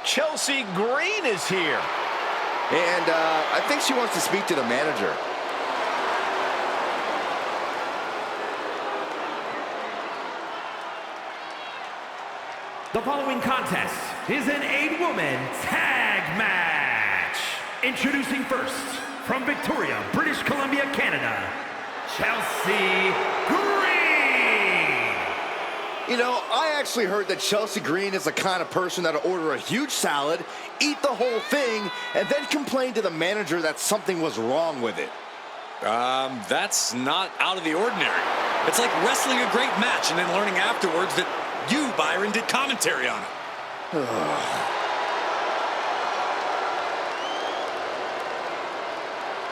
Chelsea Green is here. And I think she wants to speak to the manager. The following contest is an 8-woman tag match. Introducing first, from Victoria, British Columbia, Canada, Chelsea Green. You know, I actually heard that Chelsea Green is the kind of person that'll order a huge salad, eat the whole thing, and then complain to the manager that something was wrong with it. That's not out of the ordinary. It's like wrestling a great match and then learning afterwards that you, Byron, did commentary on it.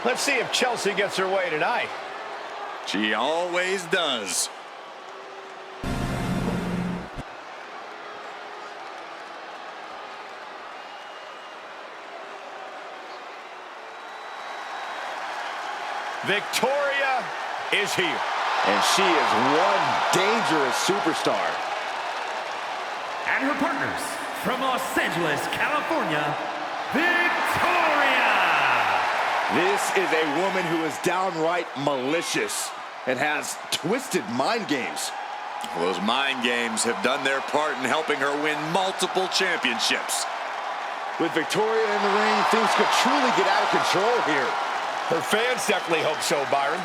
Let's see if Chelsea gets her way tonight. She always does. Victoria is here. And she is one dangerous superstar. And her partners, from Los Angeles, California, Victoria. This is a woman who is downright malicious and has twisted mind games. Well, those mind games have done their part in helping her win multiple championships. With Victoria in the ring, things could truly get out of control here. Her fans definitely hope so, Byron.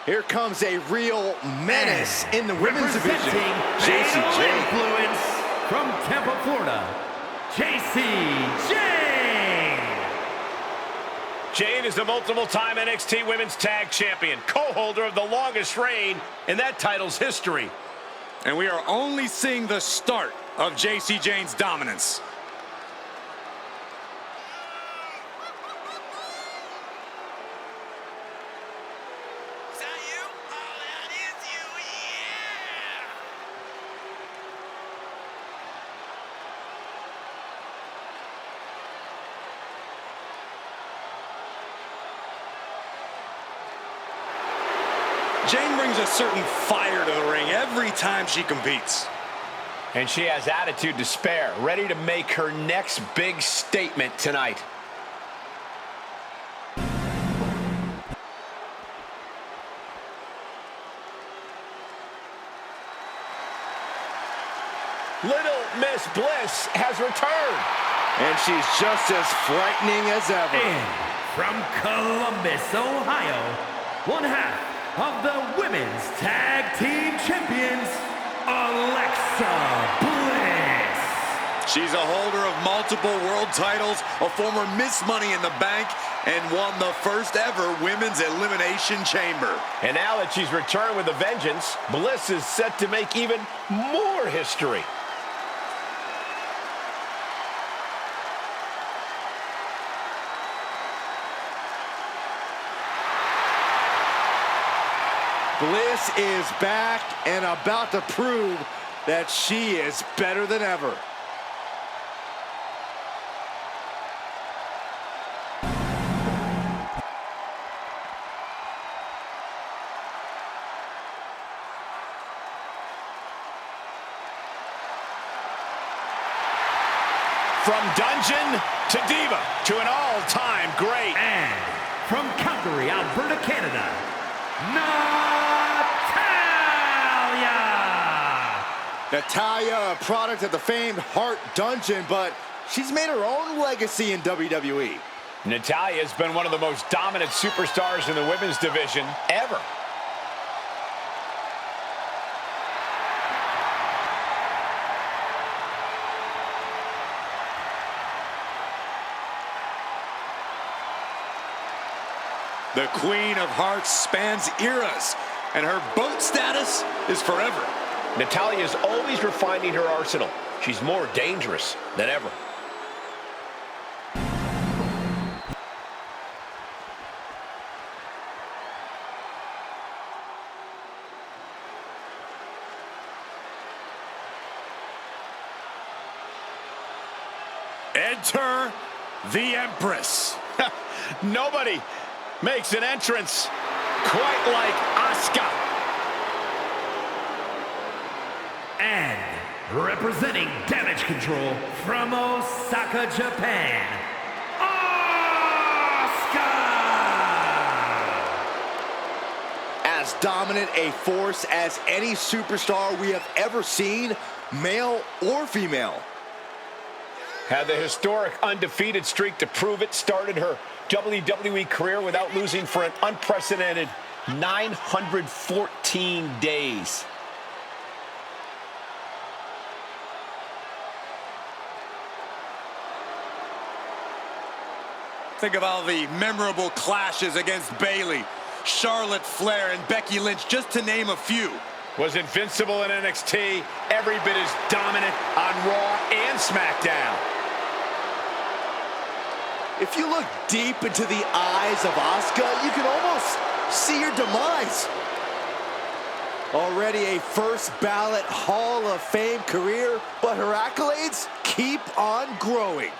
Here comes a real menace in the women's division. Representing Influence from Tampa, Florida, Jane. Jane is a multiple-time NXT Women's Tag Champion, co-holder of the longest reign in that title's history. And we are only seeing the start of JC Jane's dominance. Jane brings a certain fire to the ring every time she competes. And she has attitude to spare, ready to make her next big statement tonight. Little Miss Bliss has returned. And she's just as frightening as ever. And from Columbus, Ohio, one half of the Women's Tag Team Champions, Alexa Bliss. She's a holder of multiple world titles, a former Miss Money in the Bank, and won the first ever Women's Elimination Chamber. And now that she's returned with a vengeance, Bliss is set to make even more history. Bliss is back and about to prove that she is better than ever. From Dungeon to Diva to an all-time great. And from Calgary, Alberta, Canada, Natalya, a product of the famed Heart Dungeon, but she's made her own legacy in WWE. Natalya has been one of the most dominant superstars in the women's division ever. The Queen of Hearts spans eras, and her boat status is forever. Natalya is always refining her arsenal. She's more dangerous than ever. Enter the Empress. Nobody makes an entrance quite like Asuka. And representing Damage Control from Osaka, Japan, Asuka! As dominant a force as any superstar we have ever seen, male or female. Had the historic undefeated streak to prove it, started her WWE career without losing for an unprecedented 914 days. Think of all the memorable clashes against Bayley, Charlotte Flair, and Becky Lynch, just to name a few. Was invincible in NXT, every bit as dominant on Raw and SmackDown. If you look deep into the eyes of Asuka, you can almost see your demise. Already a first ballot Hall of Fame career, but her accolades keep on growing.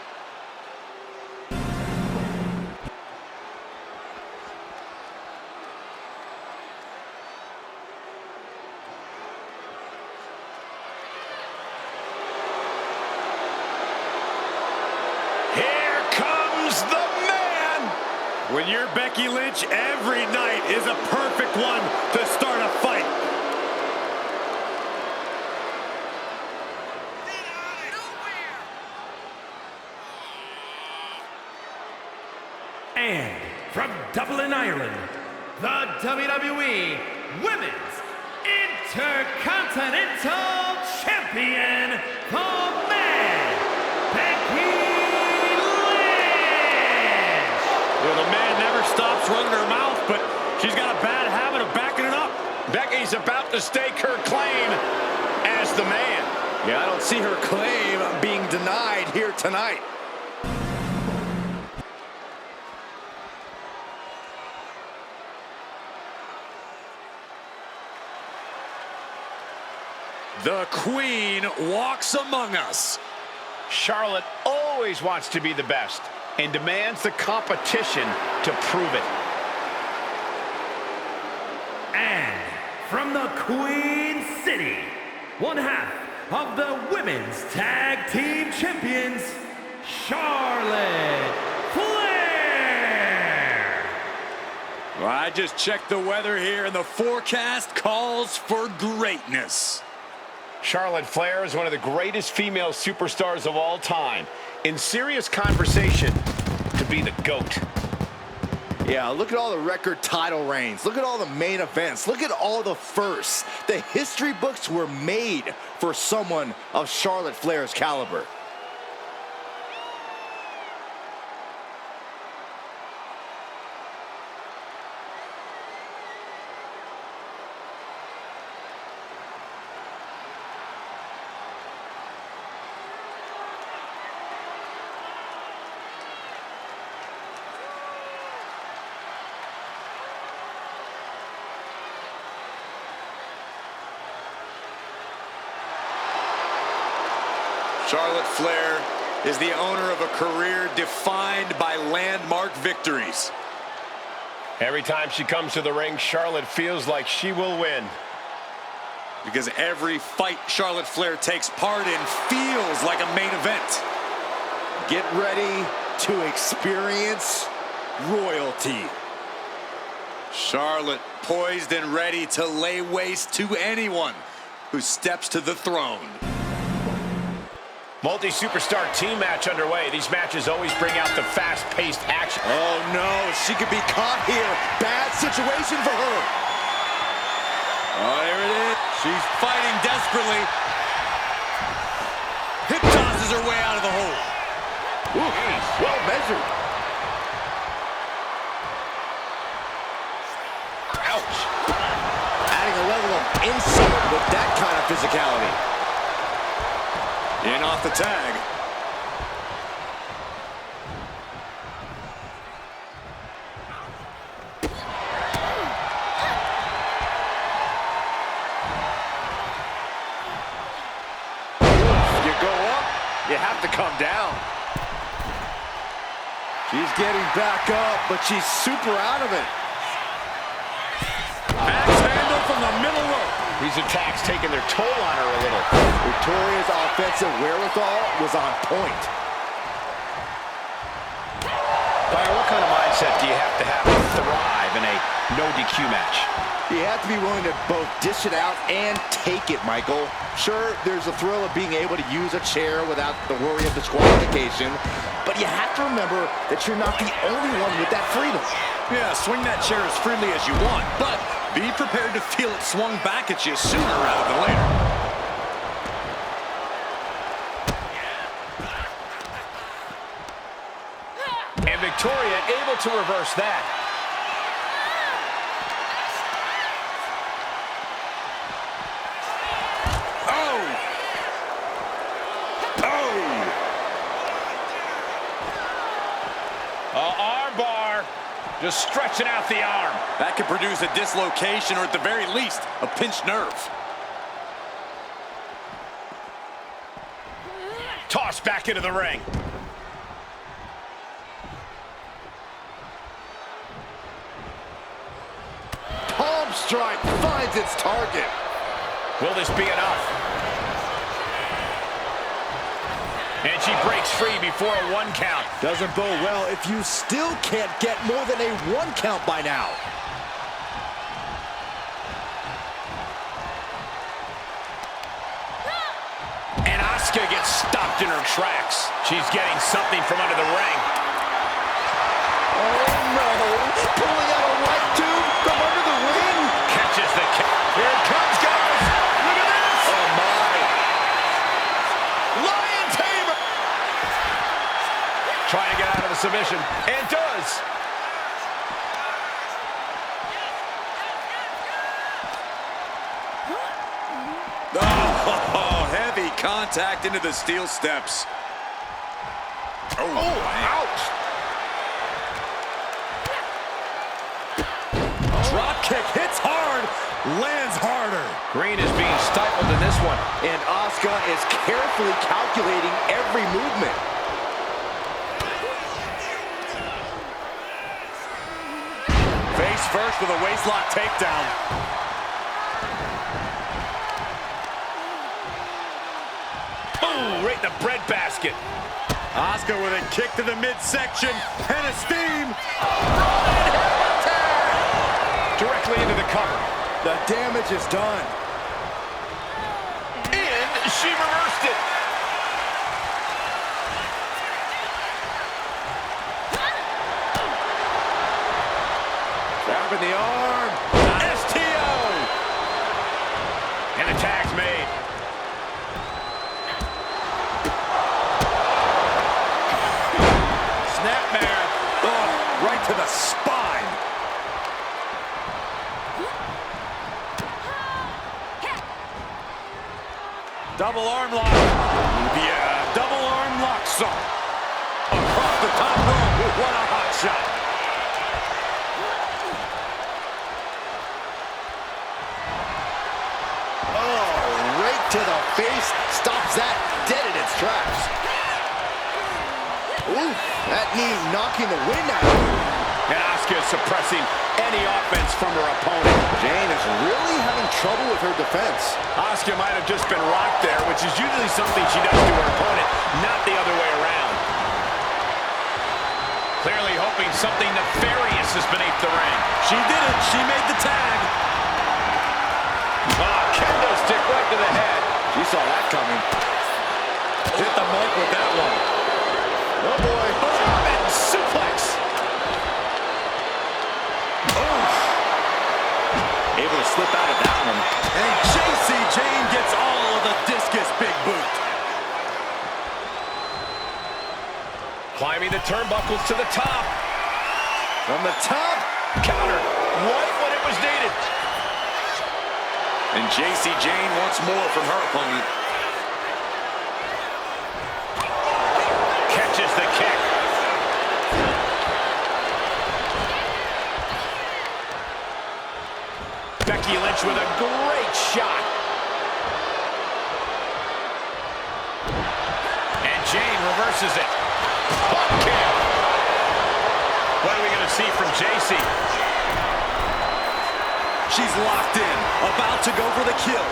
When you're Becky Lynch, every night is a perfect one to start a fight. And from Dublin, Ireland, the WWE Women's Intercontinental Champion, the man, Becky Lynch! Well, the man never stops running her mouth, but she's got a bad habit of backing it up. Becky's about to stake her claim as the man. Yeah, I don't see her claim being denied here tonight. The Queen walks among us. Charlotte always wants to be the best and demands the competition to prove it. And from the Queen City, one half of the Women's Tag Team Champions, Charlotte Flair! Well, I just checked the weather here, and the forecast calls for greatness. Charlotte Flair is one of the greatest female superstars of all time. In serious conversation to be the GOAT. Yeah, look at all the record title reigns. Look at all the main events. Look at all the firsts. The history books were made for someone of Charlotte Flair's caliber. Charlotte Flair is the owner of a career defined by landmark victories. Every time she comes to the ring, Charlotte feels like she will win. Because every fight Charlotte Flair takes part in feels like a main event. Get ready to experience royalty. Charlotte poised and ready to lay waste to anyone who steps to the throne. Multi-superstar team match underway. These matches always bring out the fast-paced action. Oh no, she could be caught here. Bad situation for her. Oh, there it is. She's fighting desperately. Hip tosses her way out of the hole. Ooh, well measured. Ouch. Adding a level of insult with that kind of physicality. In off the tag. You go up, you have to come down. She's getting back up, but she's super out of it. Axe handle from the middle rope. These attacks taking their toll on her a little. Victoria's offensive wherewithal was on point. Byron, what kind of mindset do you have to thrive in a no DQ match? You have to be willing to both dish it out and take it, Michael. Sure, there's a thrill of being able to use a chair without the worry of disqualification, but you have to remember that you're not the only one with that freedom. Yeah, swing that chair as freely as you want, but be prepared to feel it swung back at you sooner rather than later. And Victoria able to reverse that. Arm bar. Just stretching out the arm. That could produce a dislocation or at the very least, a pinched nerve. Tossed back into the ring. Palm strike finds its target. Will this be enough? And she breaks free before a 1 count. Doesn't bode well if you still can't get more than a 1 count by now. And Asuka gets stopped in her tracks. She's getting something from under the ring. Oh no! Pulling out a right tube from under the ring. Catches the kick. Here it comes, guys. Look at this. Oh my! Lion tamer. Trying to get out of the submission. And does. Oh, heavy contact into the steel steps. Oh, Ouch! Drop kick hits hard, lands harder. Green is being stifled in this one. And Asuka is carefully calculating every movement. Face first with a waistlock takedown. Boom, right in the breadbasket. Asuka with a kick to the midsection and a steam. Directly into the cover. The damage is done. And she reversed it. Trap in the arm. STO. And the tag's made. Snapmare. Oh, right to the spine. Double arm lock. Yeah, double arm lock song. Across the top rope. What a hot shot. Oh, right to the face. Stops that dead in its tracks. Ooh, that knee knocking the wind out of her. And Asuka is suppressing any offense from her opponent. Jane is really having trouble with her defense. Asuka might have just been rocked there, which is usually something she does to her opponent, not the other way around. Clearly hoping something nefarious is beneath the ring. She did it. She made the tag. Kendo stick right to the head. She saw that coming. Hit the mark with that one. Oh boy. German suplex. Able to slip out of that one. And JC Jane gets all of the discus big boot. Climbing the turnbuckles to the top. From the top. Counter right when it was needed. And JC Jane wants more from her opponent. Catches the kick. Becky Lynch with a great shot. And Jane reverses it. Butt kick. see from JC. She's locked in, about to go for the kill.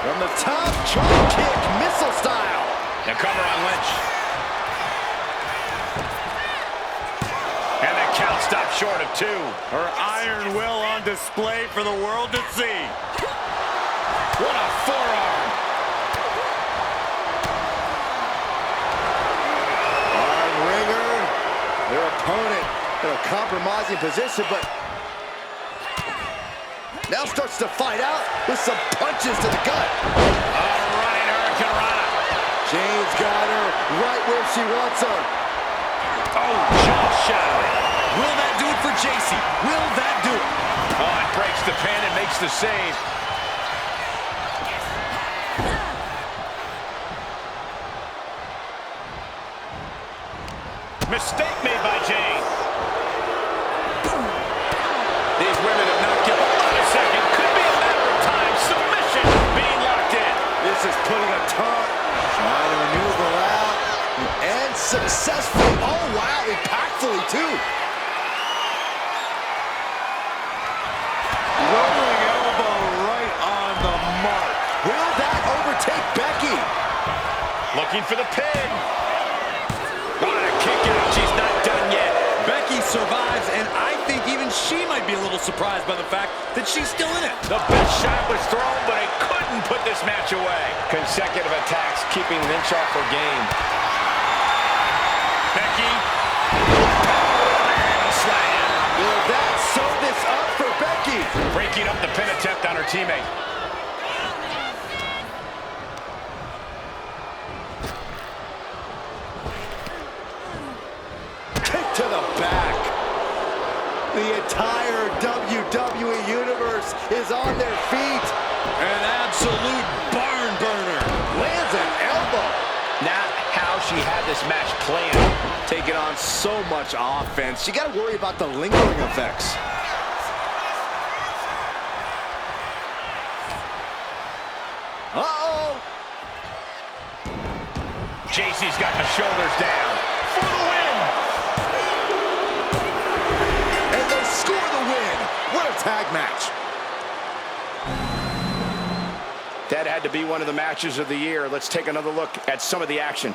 From the top, drop kick, missile style. The cover on Lynch. And the count stopped short of 2. Her iron will on display for the world to see. What a forearm. Arm wringer. Their opponent in a compromising position, but now starts to fight out with some punches to the gut. Running Hurricane Rana. Jane's got her right where she wants her. Oh, jaw shattering. Will that do it for JC? Will that do it? Oh, it breaks the pin and makes the save. Mistake made by Jane. These women have not given up a second. Could be a matter of time. Submission being locked in. This is putting a taunt, trying to maneuver out, and successfully. Oh, wow, impactfully, too. Rolling elbow right on the mark. Will that overtake Becky? Looking for the pin. On a kick out. She's not done yet. Becky survives, and I think even she might be a little surprised by the fact that she's still in it. The best shot was thrown, but it couldn't put this match away. Consecutive attacks keeping Lynch off her game. Becky. Slam. Will that sew this up for Becky? Breaking up the pin attempt on her teammate. Kick to the back. The entire WWE Universe is on their feet. An absolute barn burner. Lands an elbow. Not how she had this match planned. Taking on so much offense. You got to worry about the lingering effects. Uh-oh. JC's got the shoulders down. For the win. And they score the win. What a tag match. That had to be one of the matches of the year. Let's take another look at some of the action.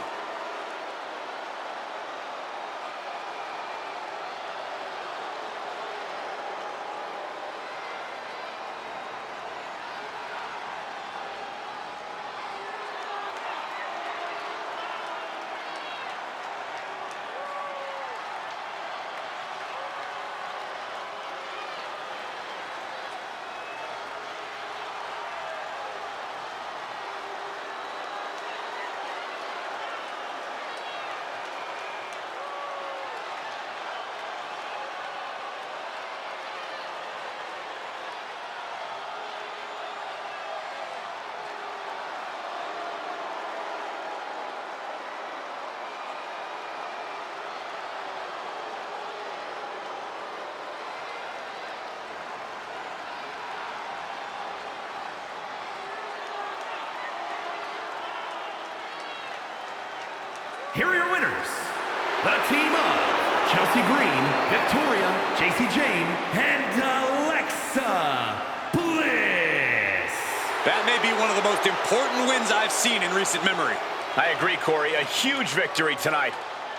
Here are your winners. The team of Chelsea Green, Victoria, JC Jane, and Alexa Bliss. That may be one of the most important wins I've seen in recent memory. I agree, Corey. A huge victory tonight.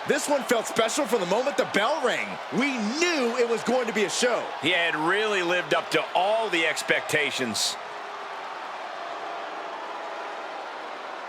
This one felt special from the moment the bell rang. We knew it was going to be a show. He had really lived up to all the expectations.